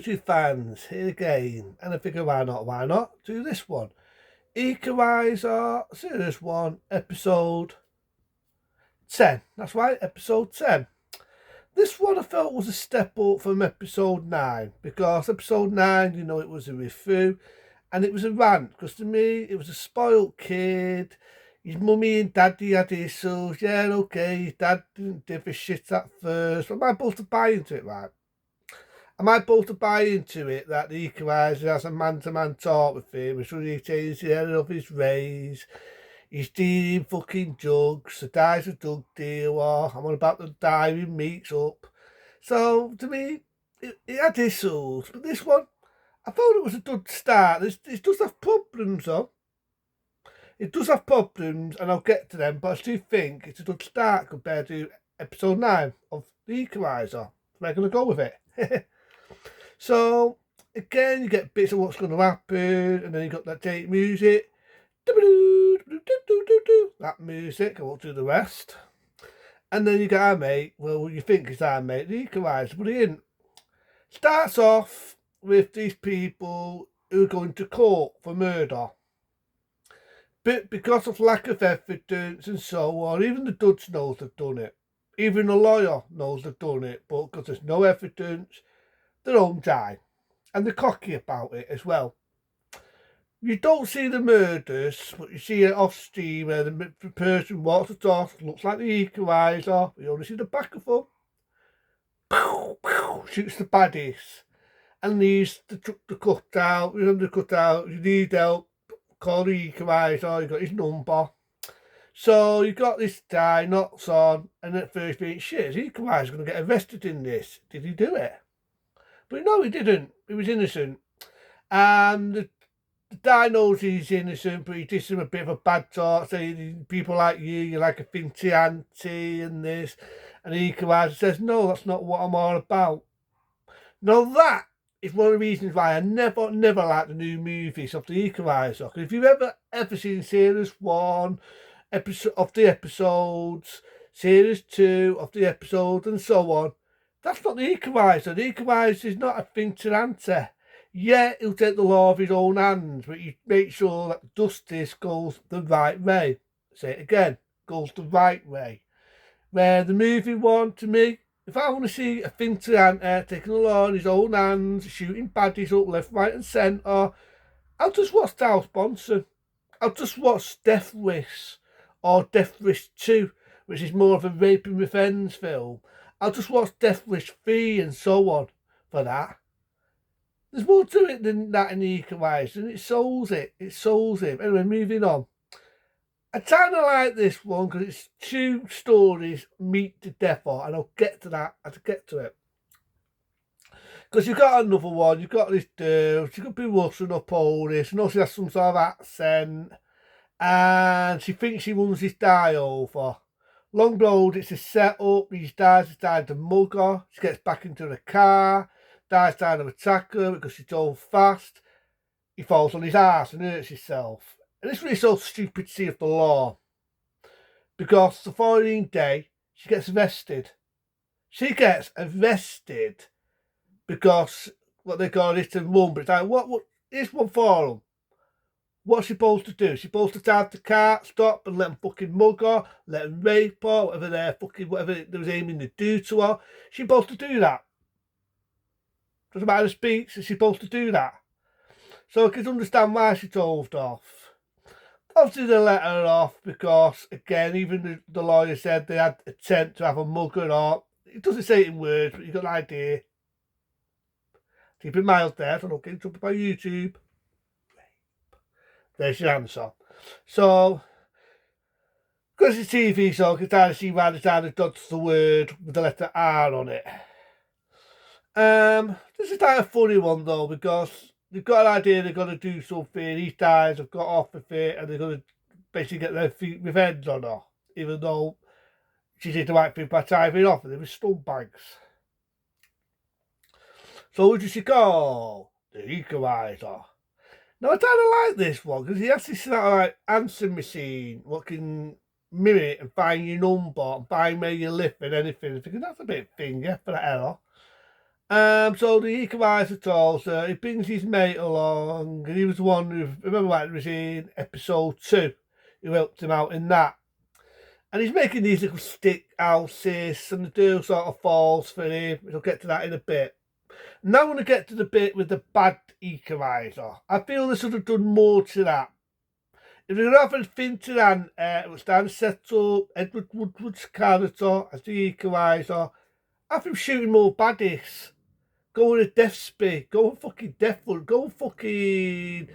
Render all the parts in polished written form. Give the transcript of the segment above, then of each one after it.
YouTube fans, here again, and I figure why not do this one. Equalizer, Series 1, Episode 10. That's right, Episode 10. This one I felt was a step up from Episode 9, because Episode 9, it was a review, and it was a rant, because to me, it was a spoiled kid. His mummy and daddy had issues, yeah, okay, his dad didn't give a shit at first, but am I supposed to buy into it, right? Am I supposed to buy into it that the Equalizer has a man-to-man talk with him, he's really changed the area of his race, he's dealing fucking drugs, the guy's a drug dealer, I'm on about the diving meets up. So, to me, it had issues, but this one, I thought it was a good start. It does have problems, though. It does have problems, and I'll get to them, but I still think it's a good start compared to Episode 9 of the Equalizer. We're going to go with it. So, again, you get bits of what's going to happen, and then you got that date music. That music, I won't do the rest. And then you get our mate, well, you think it's our mate, the Equalizer, but he isn't. Starts off with these people who are going to court for murder. But because of lack of evidence and so on, even the judge knows they've done it. Even the lawyer knows they've done it, but because there's no evidence, they're home die. And they're cocky about it as well. You don't see the murders, but you see it off stream where the person walks the dog, looks like the Equalizer. You only see the back of them. Shoots the baddies. And leaves the cutout. The cutout. You need help. Call the Equalizer. You got his number. So you got this guy, knocks on, and at first being shit, is Equalizer going to get arrested in this? Did he do it? But no, he didn't. He was innocent. And the guy knows he's innocent, but he gives him a bit of a bad talk, saying people like you're like a finty auntie and this. And the Equalizer says, no, that's not what I'm all about. Now that is one of the reasons why I never like the new movies of the Equalizer. Because if you've ever seen Series 1 of the episodes, Series 2 of the episodes, and so on, that's not the Equalizer. The Equalizer is not a vigilante. Yeah, he'll take the law of his own hands, but you make sure that justice goes the right way. Say it again, goes the right way. Where the movie one, to me, if I want to see a vigilante taking the law in his own hands, shooting baddies up left, right and centre, I'll just watch Dallas Bronson. I'll just watch Death Wish or Death Wish 2, which is more of a rape and revenge film. I'll just watch Death Wish 3 and so on for that. There's more to it than that in the Equalizer, and it souls it. It souls it. Anyway, moving on. I kind of like this one because it's two stories meet to death on, and I'll get to that as I get to it. Because you've got another one, you've got this dude, she could be rushing up all this, and also she has some sort of accent, and she thinks she runs this guy over. Long road, it's a setup, these guys decide to mug her, she gets back into the car, dies trying to attack her because she drove fast, he falls on his ass and hurts himself. And it's really so stupid to see of the law. Because the following day, she gets arrested. She gets arrested because what they call it to run, but it's like, what is one for them? What's she supposed to do? She's supposed to drive the car, stop and let them fucking mug her, let them rape her, whatever they was aiming to do to her. She's supposed to do that. Doesn't matter the speech, she's supposed to do that. So I can understand why she drove off. Obviously they let her off because, again, even the lawyer said they had attempt to have a mugger or, it doesn't say it in words, but you got an idea. Keep it mild there, so don't get in trouble by YouTube. There's your answer. So, because it's TV, so I can try to see why they trying to dodge the word with the letter R on it. This is like a funny one though, because they've got an idea they're going to do something, these guys have got off with it, and they're going to basically get their revenge on her, even though she did the right thing by driving off, and they were scumbags. So who does she call? The Equalizer. Now I kind of like this one, because he has this sort of like answer machine, what can mimic it and find your number, and find where you live and anything. I think that's a bit finger for that error. So the Equalizer tells he brings his mate along, and he was the one who, remember that, it was in episode 2, who helped him out in that. And he's making these little stick houses, and the girl sort of falls for him. We'll get to that in a bit. Now I want to get to the bit with the bad Equalizer. I feel they should have done more to that. If they're going to have a Fintan it was down to set up Edward Woodward's character as the Equalizer. Have him shooting more baddies. Go with a Death Speed. Go with fucking Deathwood. Go with fucking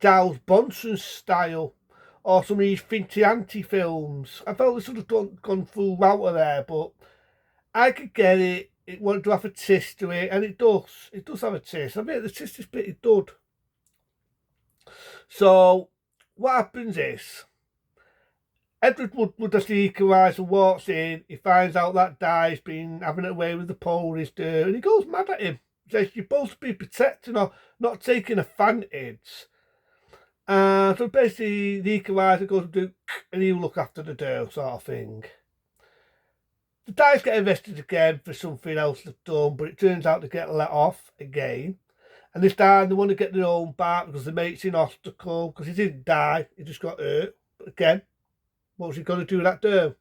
Giles Bronson style. Or some of these Fintianti films. I felt they should have gone full out of there, but I could get it. It wanted to have a twist to it, and it does. It does have a twist. I mean, the twist is pretty good. So, what happens is, Edward Woodward, as the Equalizer, walks in. He finds out that Di's been having it away with the Polish dude, and he goes mad at him. He says, you're supposed to be protecting or not taking advantage. So basically, the Equalizer goes to do, and he'll look after the girl, sort of thing. The guys get arrested again for something else they've done, but it turns out they get let off again. And this time they want to get their own back because the mate's in hospital, because he didn't die, he just got hurt. But again, what was he going to do with that girl?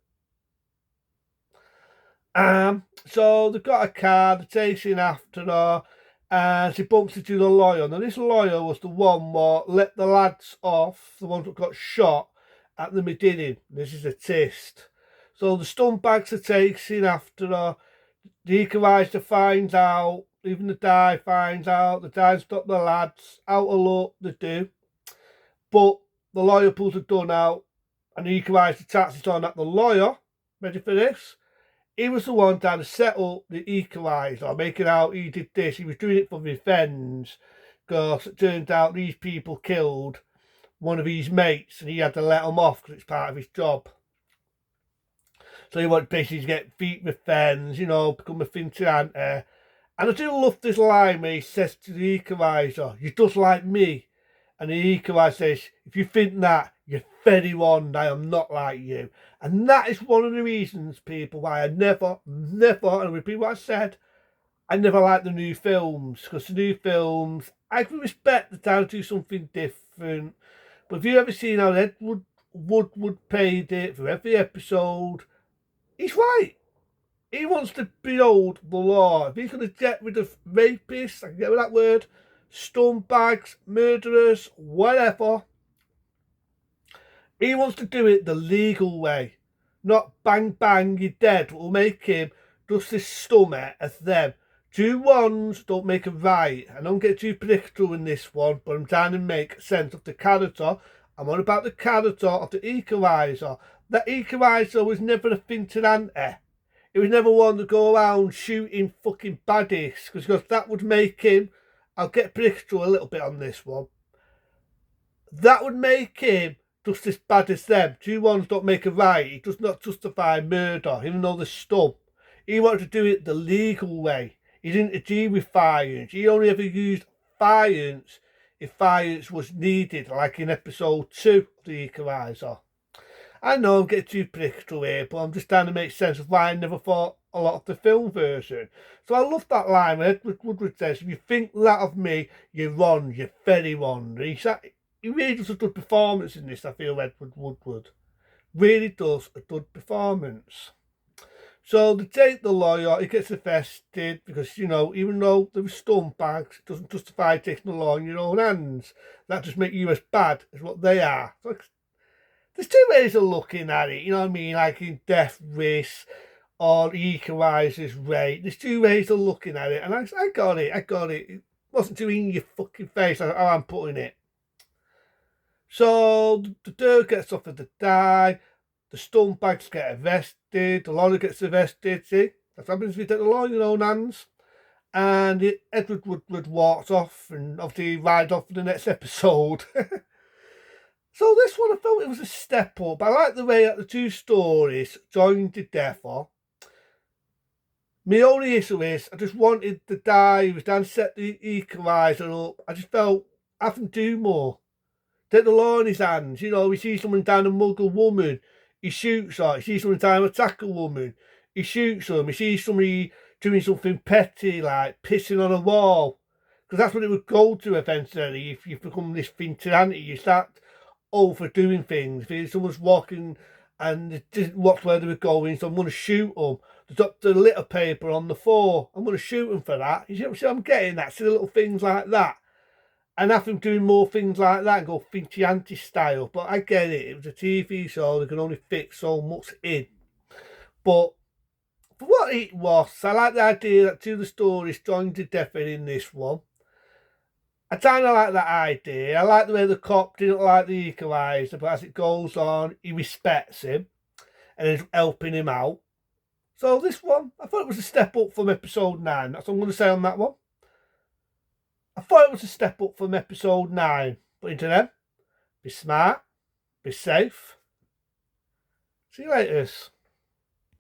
So they've got a car, they're chasing after her, and she bumps into the lawyer. Now this lawyer was the one that let the lads off, the ones that got shot at the beginning. This is a twist. So the scumbags are chasing after her. The Equalizer finds out, even the Di finds out, the Di stop the lads, out of luck, they do. But the lawyer pulls a gun out, and the Equalizer attacks it on at the lawyer. Ready for this? He was the one trying to set up the Equalizer, making out he did this. He was doing it for revenge, because it turned out these people killed one of his mates, and he had to let them off because it's part of his job. So he wanted basically to get feet revenge, you know, become a Fintan. And I do love this line where he says to the Equalizer, you're just like me. And the Equalizer says, if you think that, you're very wrong, I am not like you. And that is one of the reasons, people, why I never, and I repeat what I said, I never like the new films. Because the new films, I can respect the time to do something different. But if you've ever seen how Edward Woodward paid it for every episode, he's right. He wants to behold the law. If he's going to get rid of rapists, I can get rid of that word, scumbags, murderers, whatever, he wants to do it the legal way. Not bang bang, you're dead. Will make him just this stomach as them. Two ones don't make a right. I don't get too predictable in this one, but I'm trying to make sense of the character. I'm on about the character of the Equalizer. That Equalizer was never a Fintanante. It was never one to go around shooting fucking baddies, because that would make him, I'll get predictable a little bit on this one, that would make him just as bad as them. Two ones don't make a right. He does not justify murder, even though they're scum. He wanted to do it the legal way. He didn't agree with violence. He only ever used violence if violence was needed, like in episode 2 of the Equalizer. I know I'm getting too predictable here, but I'm just trying to make sense of why I never thought a lot of the film version. So I love that line where Edward Woodward says, if you think that of me, you're wrong, you're very wrong. He really does a good performance in this, I feel, Edward Woodward. Really does a good performance. So they take the lawyer, he gets arrested because, you know, even though there were scumbags, it doesn't justify taking the law in your own hands. That just makes you as bad as what they are. So there's two ways of looking at it, you know what I mean? Like in Death Race or Equalizer's Rate. There's two ways of looking at it, and I got it. It wasn't too in your fucking face how I'm putting it. So the dude gets offered to die, the scumbags get arrested, the lawyer gets arrested, see? That's what happens if you take the law in your own hands. And Edward Woodward walks off, and obviously rides off for the next episode. So this one, I felt it was a step up. I like the way that the two stories joined together. My only issue is, I just wanted the guy who was trying to set the Equalizer up. I just felt, have him do more. Take the law in his hands. You know, he sees someone trying to mug a woman, he shoots her. He sees someone trying to attack a woman, he shoots them. He sees somebody doing something petty like pissing on a wall, because that's what it would go to eventually. If you become this vigilante, you start overdoing things. If someone's walking and they didn't watch where they were going, so I'm going to shoot them. They dropped the litter paper on the floor, I'm going to shoot them for that. You see what I'm getting at? See the little things like that. And have them doing more things like that and go vigilante style. But I get it. It was a TV show. They can only fit so much in. But for what it was, I like the idea that two of the stories joined to death in this one. I kind of like that idea. I like the way the cop didn't like the Equalizer, but as it goes on, he respects him and is helping him out. So this one, I thought it was a step up from episode 9. That's what I'm going to say on that one. I thought it was a step up from episode 9. But until then, be smart, be safe. See you later.